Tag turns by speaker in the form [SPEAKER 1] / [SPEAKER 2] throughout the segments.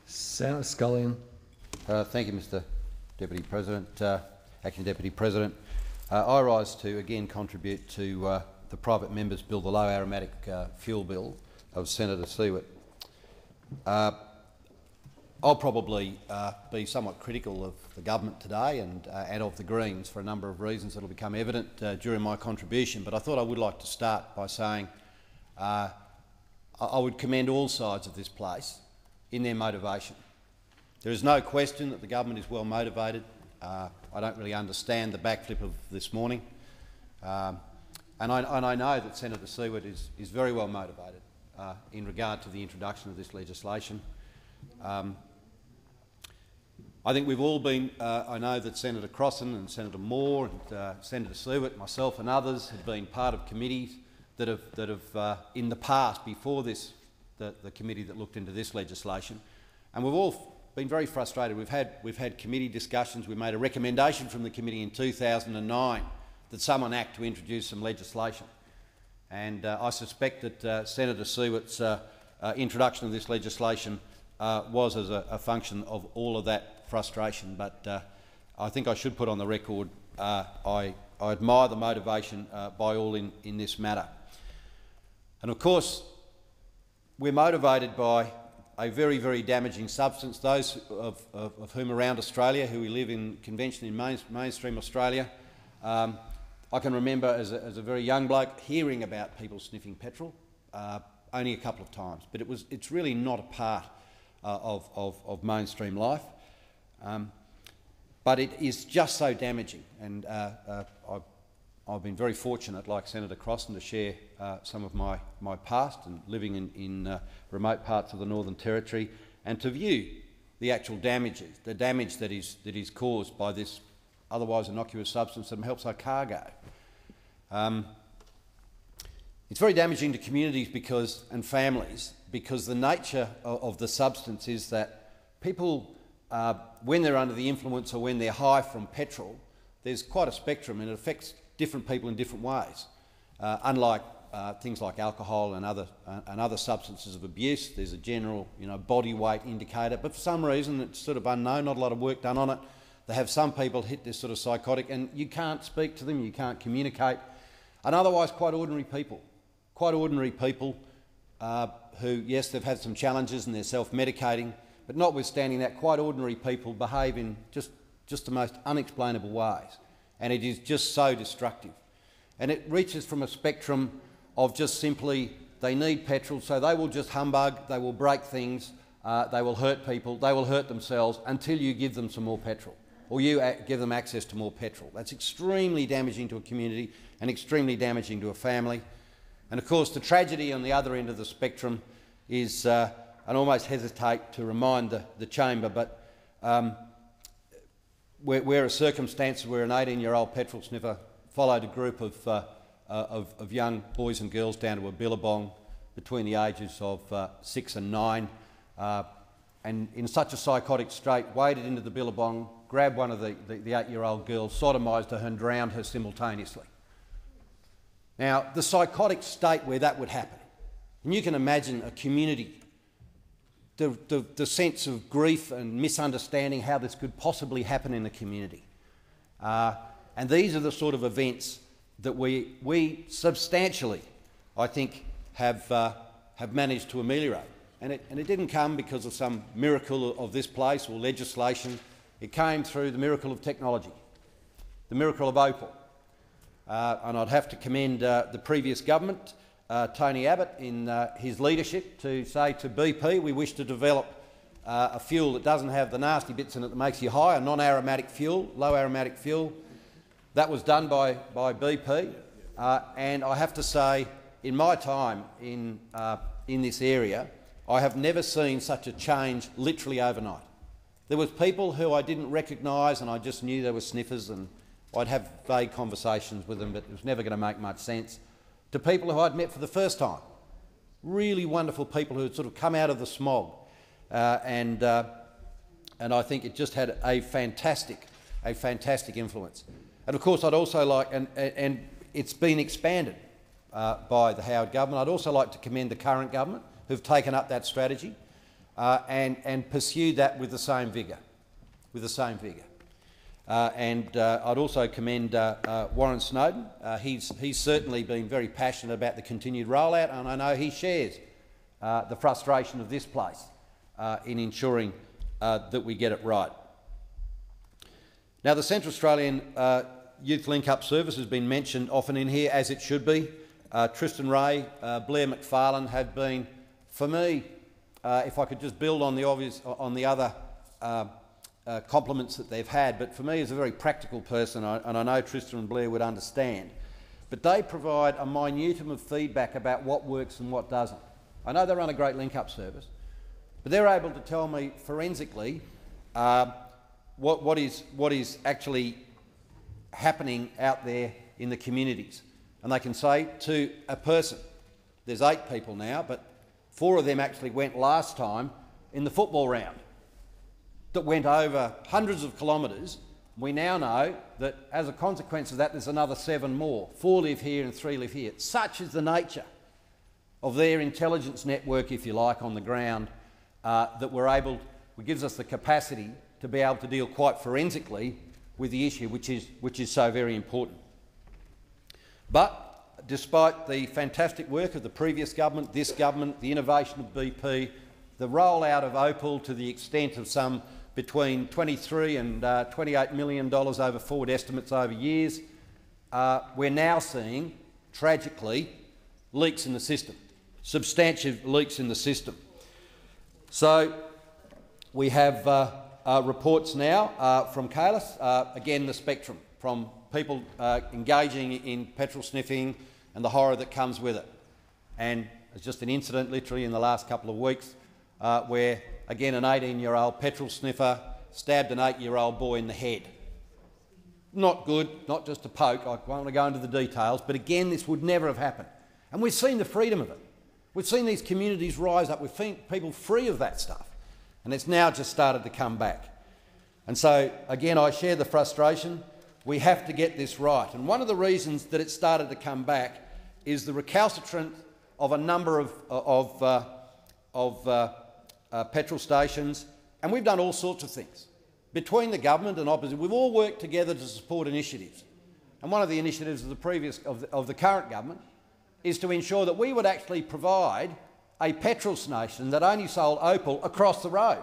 [SPEAKER 1] Senator Scullion.
[SPEAKER 2] Thank you, Mr Deputy President, Acting Deputy President. I rise to again contribute to the private member's bill, the Low Aromatic Fuel Bill of Senator Siewert. I'll probably be somewhat critical of the government today and of the Greens for a number of reasons that will become evident during my contribution, but I thought I would like to start by saying I would commend all sides of this place in their motivation. There is no question that the government is well motivated. I don't really understand the backflip of this morning. And I know that Senator Siewert is very well motivated in regard to the introduction of this legislation. I think we've all been, I know that Senator Crossan and Senator Moore and Senator Siewert, myself and others have been part of committees that have in the past, before this, the committee that looked into this legislation, and we've all been very frustrated. We've had committee discussions. We made a recommendation from the committee in 2009 that someone act to introduce some legislation, and I suspect that Senator Siewert's introduction of this legislation was as a function of all of that frustration. But I think I should put on the record I admire the motivation by all in this matter. And of course, we're motivated by a very, very damaging substance. Those of whom around Australia, who we live in conventionally in mainstream Australia, I can remember as a very young bloke hearing about people sniffing petrol only a couple of times, but it's really not a part of mainstream life. But it is just so damaging, and I've been very fortunate, like Senator Crossan, to share some of my past and living in remote parts of the Northern Territory, and to view the actual damages, the damage that is caused by this otherwise innocuous substance that helps our cargo. It's very damaging to communities and families because the nature of the substance is that people, when they're under the influence or when they're high from petrol, there's quite a spectrum, and it affects different people in different ways. Unlike things like alcohol and other substances of abuse, there's a general body weight indicator, but for some reason it's sort of unknown, not a lot of work done on it. They have some people hit this sort of psychotic, and you can't speak to them, you can't communicate, and otherwise quite ordinary people who, yes, they've had some challenges and they're self-medicating, but notwithstanding that, quite ordinary people behave in just the most unexplainable ways, and it is just so destructive. And it reaches from a spectrum of just simply they need petrol, so they will just humbug, they will break things, they will hurt people, they will hurt themselves until you give them some more petrol, or you give them access to more petrol. That's extremely damaging to a community and extremely damaging to a family. And of course the tragedy on the other end of the spectrum is, I almost hesitate to remind the chamber, but we're a circumstance where an 18-year-old petrol sniffer followed a group of young boys and girls down to a billabong between the ages of 6 and 9, and in such a psychotic state waded into the billabong, grabbed one of the 8-year-old girls, sodomised her and drowned her simultaneously. Now, the psychotic state where that would happen, and you can imagine a community, the sense of grief and misunderstanding how this could possibly happen in a community. And these are the sort of events that we substantially, I think, have managed to ameliorate. And it didn't come because of some miracle of this place or legislation. It came through the miracle of technology, the miracle of Opal. And I'd have to commend the previous government, Tony Abbott, in his leadership to say to BP, we wish to develop a fuel that doesn't have the nasty bits in it that makes you high, a non-aromatic fuel, low aromatic fuel. That was done by BP, and I have to say, in my time in this area, I have never seen such a change literally overnight. There was people who I didn't recognise, and I just knew they were sniffers, and I'd have vague conversations with them, but it was never going to make much sense, to people who I'd met for the first time. Really wonderful people who had sort of come out of the smog, and I think it just had a fantastic influence. And of course I'd also like, and it's been expanded by the Howard government, I'd also like to commend the current government who've taken up that strategy. and pursued that with the same vigour. I'd also commend Warren Snowden. He's certainly been very passionate about the continued rollout, and I know he shares the frustration of this place in ensuring that we get it right. Now, the Central Australian Youth Link-Up Service has been mentioned often in here, as it should be. Tristan Ray, Blair McFarlane have been, for me, if I could just build on the other compliments that they've had, but for me as a very practical person, and I know Tristan and Blair would understand, but they provide a minutum of feedback about what works and what doesn't. I know they run a great link-up service, but they're able to tell me forensically what is actually happening out there in the communities. And they can say to a person, there's 8 people now, but 4 of them actually went last time in the football round that went over hundreds of kilometres. We now know that as a consequence of that, there's another 7 more. 4 live here and 3 live here. Such is the nature of their intelligence network, if you like, on the ground, that it gives us the capacity to be able to deal quite forensically with the issue, which is so very important. But despite the fantastic work of the previous government, this government, the innovation of BP, the rollout of Opal to the extent of some between $23 and $28 million over forward estimates over years, we're now seeing, tragically, leaks in the system, substantive leaks in the system. So we have reports now from CALIS, again the spectrum, from people engaging in petrol sniffing and the horror that comes with it. And it's just an incident literally in the last couple of weeks where, again, an 18-year-old petrol sniffer stabbed an 8-year-old boy in the head. Not good, not just a poke, I won't want to go into the details, but again, this would never have happened. And we've seen the freedom of it. We've seen these communities rise up, we've seen people free of that stuff, and it's now just started to come back. And so, again, I share the frustration. We have to get this right. And one of the reasons that it started to come back is the recalcitrance of a number of petrol stations, and we've done all sorts of things. Between the government and opposition, we've all worked together to support initiatives. And one of the initiatives of the current government is to ensure that we would actually provide a petrol station that only sold Opal across the road.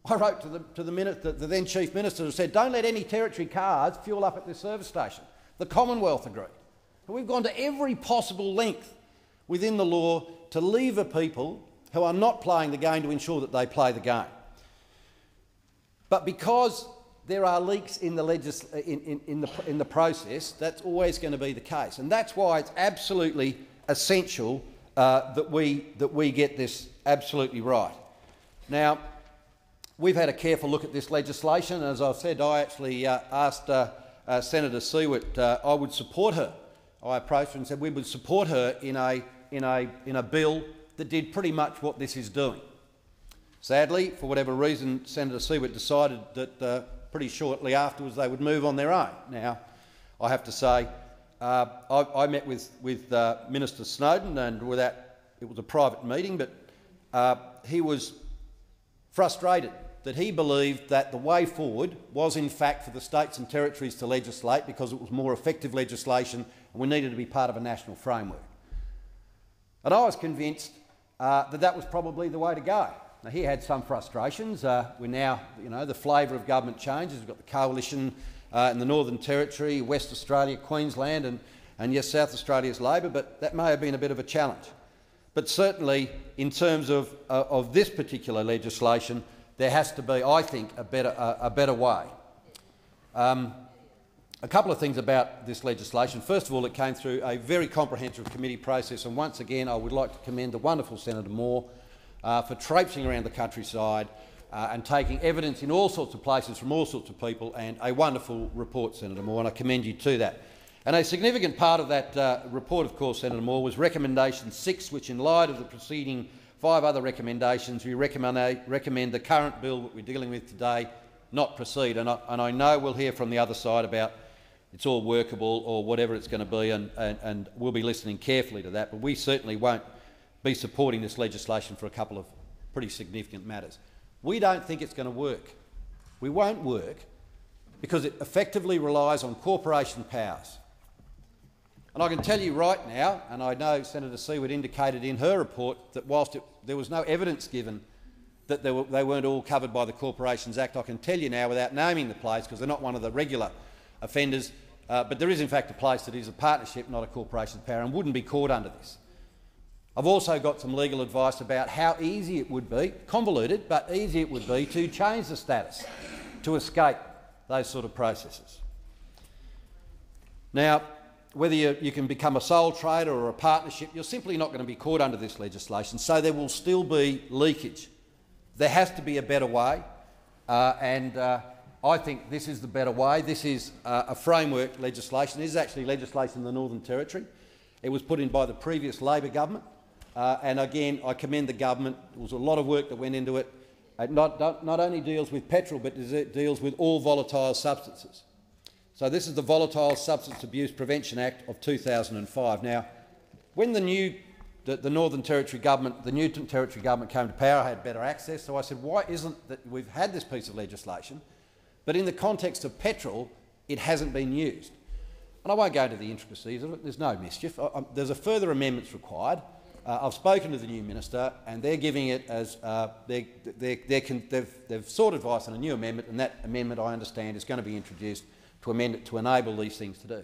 [SPEAKER 2] I wrote to the then Chief Minister and said, don't let any territory cars fuel up at this service station. The Commonwealth agreed. And we've gone to every possible length within the law to lever people who are not playing the game to ensure that they play the game. But because there are leaks in the process, that's always going to be the case. And that's why it's absolutely essential that we get this absolutely right. Now, we've had a careful look at this legislation. As I've said, I actually asked Senator Siewert I would support her. I approached her and said we would support her in a bill that did pretty much what this is doing. Sadly, for whatever reason, Senator Siewert decided that pretty shortly afterwards they would move on their own. Now, I have to say, I met with Minister Snowden, and with that, it was a private meeting, but he was frustrated that he believed that the way forward was in fact for the states and territories to legislate because it was more effective legislation and we needed to be part of a national framework. And I was convinced that was probably the way to go. Now, he had some frustrations. We're now, the flavour of government changes. We've got the coalition in the Northern Territory, West Australia, Queensland and yes, South Australia's Labor, but that may have been a bit of a challenge. But certainly, in terms of this particular legislation, there has to be, I think, a better way. A couple of things about this legislation. First of all, it came through a very comprehensive committee process, and once again, I would like to commend the wonderful Senator Moore for traipsing around the countryside and taking evidence in all sorts of places from all sorts of people, and a wonderful report, Senator Moore, and I commend you to that. And a significant part of that report, of course, Senator Moore, was recommendation 6, which in light of the preceding 5 other recommendations, we recommend the current bill that we're dealing with today not proceed. And I know we'll hear from the other side about it's all workable or whatever it's going to be, and we'll be listening carefully to that, but we certainly won't be supporting this legislation for a couple pretty significant matters. We don't think it's going to work. We won't work because it effectively relies on corporation powers. And I can tell you right now, and I know Senator Seward indicated in her report that whilst there was no evidence given that they weren't all covered by the Corporations Act, I can tell you now without naming the place, because they're not one of the regular offenders, but there is in fact a place that is a partnership, not a corporation power, and wouldn't be caught under this. I've also got some legal advice about how easy it would be, convoluted, but easy it would be to change the status to escape those sort of processes. Now, whether you can become a sole trader or a partnership, you're simply not going to be caught under this legislation, so there will still be leakage. There has to be a better way, and I think this is the better way. This is a framework legislation. This is actually legislation in the Northern Territory. It was put in by the previous Labor government, and again, I commend the government. There was a lot of work that went into it. It not only deals with petrol, but it deals with all volatile substances. So this is the Volatile Substance Abuse Prevention Act of 2005. Now, when the Northern Territory government, the new Territory government came to power, I had better access, so I said, why isn't that we've had this piece of legislation, but in the context of petrol, it hasn't been used? And I won't go into the intricacies of it, there's no mischief. There's a further amendments required. I've spoken to the new minister, and they're giving it as they've sought advice on a new amendment, and that amendment, I understand, is going to be introduced to amend it to enable these things to do.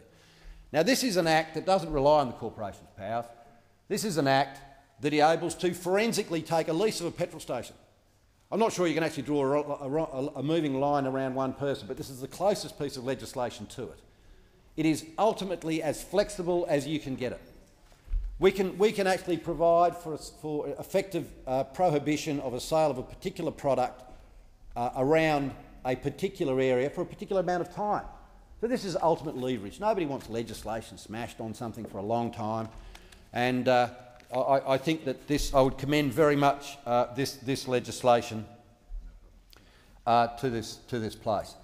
[SPEAKER 2] Now, this is an act that doesn't rely on the corporation's powers. This is an act that enables to forensically take a lease of a petrol station. I'm not sure you can actually draw a moving line around one person, but this is the closest piece of legislation to it. It is ultimately as flexible as you can get it. We can actually provide for effective prohibition of a sale of a particular product around a particular area for a particular amount of time. So this is ultimate leverage. Nobody wants legislation smashed on something for a long time, and I think that I would commend very much this legislation to this place.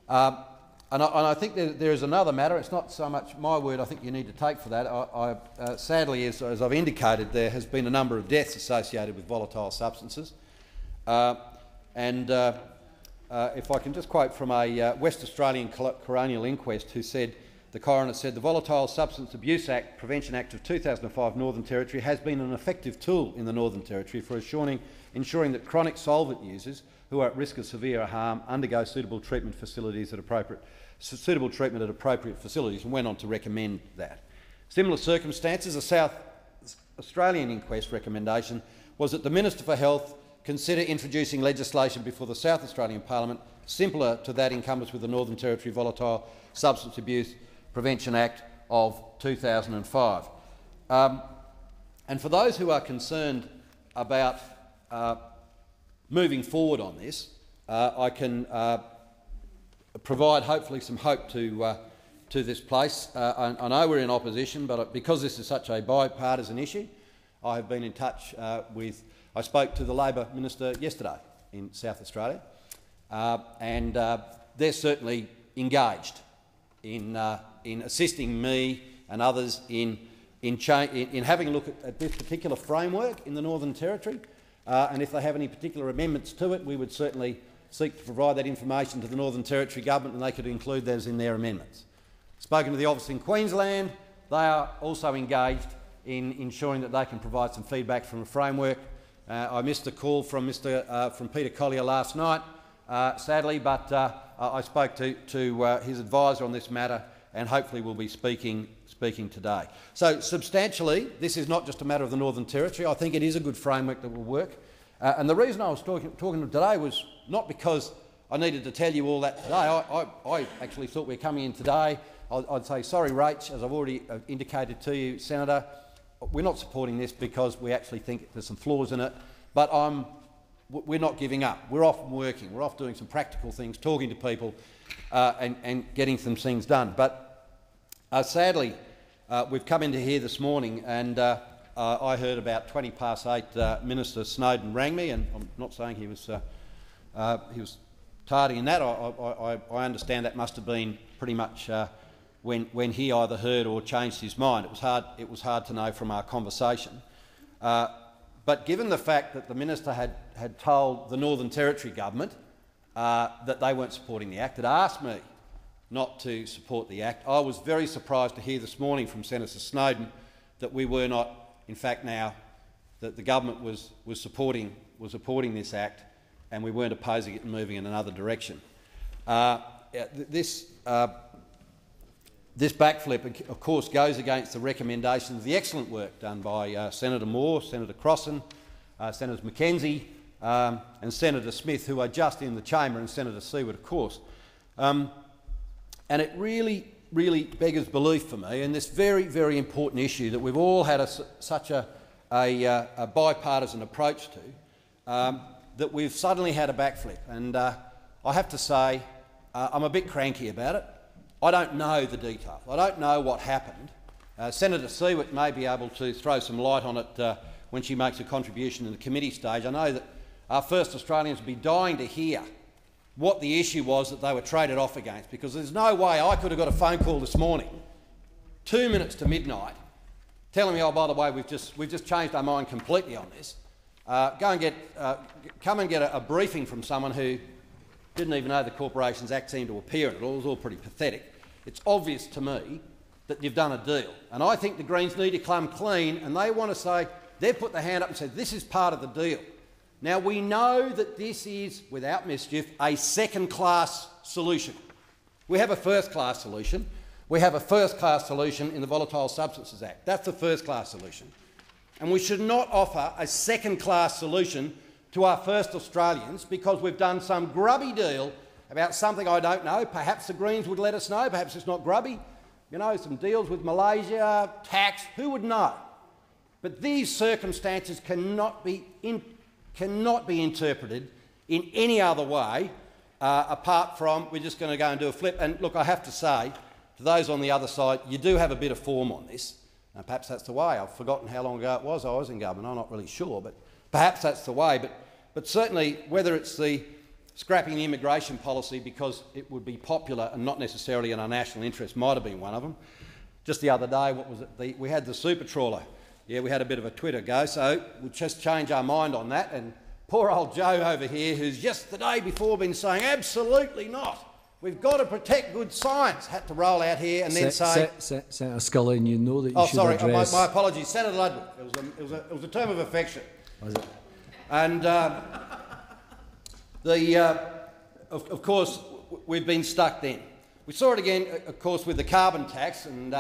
[SPEAKER 2] And I think there is another matter. It's not so much my word I think you need to take for that. Sadly, as I've indicated, there has been a number of deaths associated with volatile substances. If I can just quote from a West Australian coronial inquest who said, the coroner said, the Volatile Substance Abuse Act, Prevention Act of 2005 Northern Territory has been an effective tool in the Northern Territory for ensuring that chronic solvent users who are at risk of severe harm undergo suitable treatment at appropriate facilities, and went on to recommend that. Similar circumstances, a South Australian inquest recommendation was that the Minister for Health consider introducing legislation before the South Australian Parliament similar to that encompassed with the Northern Territory Volatile Substance Abuse Prevention Act of 2005. And for those who are concerned about moving forward on this, I can provide hopefully some hope to this place. I know we're in opposition, but because this is such a bipartisan issue, I have been in touch I spoke to the Labor Minister yesterday in South Australia, and they're certainly engaged in assisting me and others in having a look at this particular framework in the Northern Territory, and if they have any particular amendments to it, we would certainly seek to provide that information to the Northern Territory government, and they could include those in their amendments. Spoken to the office in Queensland, they are also engaged in ensuring that they can provide some feedback from a framework. I missed a call from Peter Collier last night, sadly, but I spoke to his advisor on this matter, and hopefully we'll be speaking today. So substantially, this is not just a matter of the Northern Territory. I think it is a good framework that will work. And the reason I was talking today was not because I needed to tell you all that today. I actually thought we were coming in today. I'd say, sorry, Rach, as I've already indicated to you, Senator, we're not supporting this because we actually think there's some flaws in it, but we're not giving up. We're off working. We're off doing some practical things, talking to people and getting some things done. But sadly, we've come into here this morning and I heard about 8:20 Minister Snowden rang me, and I'm not saying he was tardy in that. I understand that must have been pretty much when he either heard or changed his mind. It was hard to know from our conversation. but given the fact that the minister had told the Northern Territory government that they weren't supporting the Act, had asked me not to support the Act, I was very surprised to hear this morning from Senator Snowden that we were not, in fact now, that the government was supporting this Act and we weren't opposing it and moving in another direction. This backflip, of course, goes against the recommendations of the excellent work done by Senator Moore, Senator Crossan, Senators McKenzie and Senator Smith, who are just in the chamber, and Senator Seward, of course. And it really beggars belief for me, in this very, very important issue that we've all had such a bipartisan approach to, that we've suddenly had a backflip. And I have to say, I'm a bit cranky about it. I don't know the details. I don't know what happened. Senator Seward may be able to throw some light on it when she makes a contribution in the committee stage. I know that our First Australians would be dying to hear what the issue was that they were traded off against, because there's no way I could have got a phone call this morning, 2 minutes to midnight, telling me, oh, by the way, we've just changed our mind completely on this. Come and get a briefing from someone who didn't even know the Corporations Act seemed to appear in it. It was all pretty pathetic. It's obvious to me that you've done a deal. And I think the Greens need to come clean, and they want to say, they've put their hand up and said, this is part of the deal. Now, we know that this is, without mischief, a second-class solution. We have a first-class solution. We have a first-class solution in the Volatile Substances Act. That's the first-class solution. And we should not offer a second-class solution to our first Australians because we've done some grubby deal about something I don't know. Perhaps the Greens would let us know. Perhaps it's not grubby. You know, some deals with Malaysia, tax, who would know? But these circumstances cannot be interpreted in any other way apart from we're just going to go and do a flip. And look, I have to say, to those on the other side, you do have a bit of form on this. And perhaps that's the way. I've forgotten how long ago it was I was in government. I'm not really sure, but perhaps that's the way. But certainly, whether it's the scrapping the immigration policy because it would be popular and not necessarily in our national interest, might have been one of them. Just the other day, what was it? We had the super trawler. Yeah, we had a bit of a Twitter go, so we'll just change our mind on that. And poor old Joe over here, who's just the day before been saying, absolutely not, we've got to protect good science, had to roll out here and then say...
[SPEAKER 1] Senator Scully, and you know that you should address...
[SPEAKER 2] Oh, sorry, my apologies. Senator Ludwig. It was a term of affection.
[SPEAKER 1] Was it?
[SPEAKER 2] And of course, we've been stuck then. We saw it again, of course, with the carbon tax, and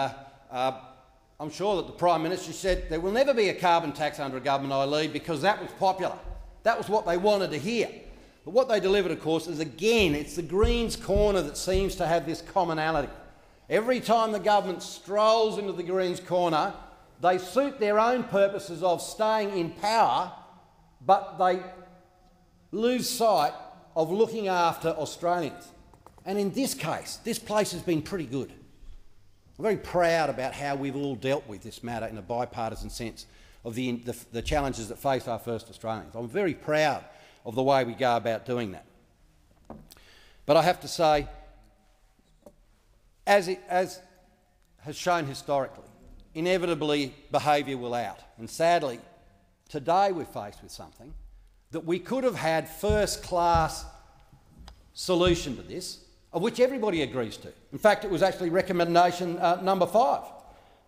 [SPEAKER 2] I'm sure that the Prime Minister said there will never be a carbon tax under a government I lead because that was popular. That was what they wanted to hear. But what they delivered, of course, is again, it's the Greens' corner that seems to have this commonality. Every time the government strolls into the Greens' corner, they suit their own purposes of staying in power, but they lose sight of looking after Australians. And in this case, this place has been pretty good. I'm very proud about how we've all dealt with this matter in a bipartisan sense of the challenges that face our first Australians. I'm very proud of the way we go about doing that. But I have to say, as has shown historically, inevitably behaviour will out. And sadly, today we're faced with something that we could have had first-class solution to this, of which everybody agrees to. In fact, it was actually recommendation number 5.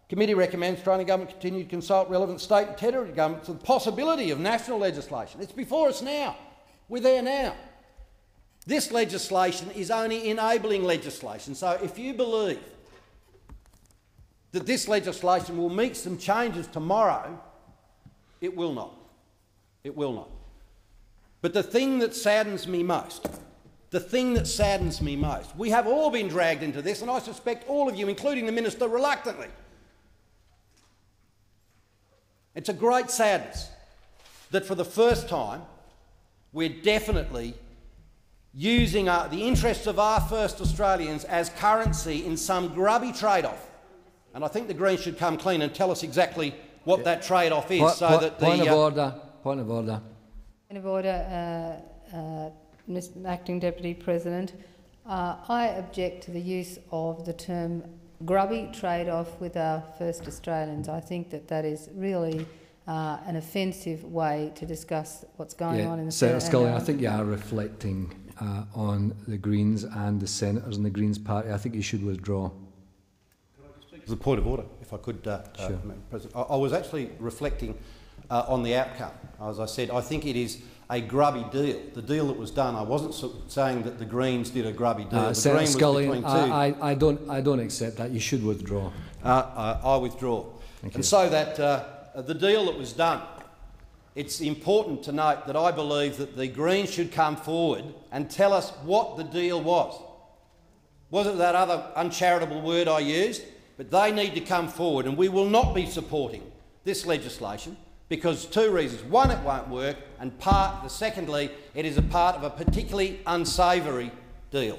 [SPEAKER 2] Committee recommends Australian Government continue to consult relevant state and territory governments on the possibility of national legislation. It's before us now. We're there now. This legislation is only enabling legislation. So if you believe that this legislation will make some changes tomorrow, it will not. It will not. But the thing that saddens me most, we have all been dragged into this, and I suspect all of you, including the Minister, reluctantly. It's a great sadness that for the first time we're definitely using the interests of our first Australians as currency in some grubby trade-off. And I think the Greens should come clean and tell us exactly what that trade-off is.
[SPEAKER 1] Point of order.
[SPEAKER 3] Point of order, Mr. Acting Deputy President. I object to the use of the term grubby trade-off with our first Australians. I think that is really an offensive way to discuss what's going on in the
[SPEAKER 1] Senator
[SPEAKER 3] Senate.
[SPEAKER 1] Scully, I think you are reflecting on the Greens and the senators in the Greens party. I think you should withdraw.
[SPEAKER 2] As a point of order, if I could,
[SPEAKER 1] Sure.
[SPEAKER 2] President. I was actually reflecting on the outcome. As I said, I think it is a grubby deal. The deal that was done, I wasn't saying that the Greens did a grubby deal. The
[SPEAKER 1] Senator
[SPEAKER 2] Green
[SPEAKER 1] Scully,
[SPEAKER 2] was between two.
[SPEAKER 1] I don't accept that. You should withdraw.
[SPEAKER 2] I withdraw.
[SPEAKER 1] Thank you.
[SPEAKER 2] And so that the deal that was done, it's important to note that I believe that the Greens should come forward and tell us what the deal was. Was it that other uncharitable word I used? But they need to come forward, and we will not be supporting this legislation because two reasons. One, it won't work, and secondly, it is a part of a particularly unsavoury deal.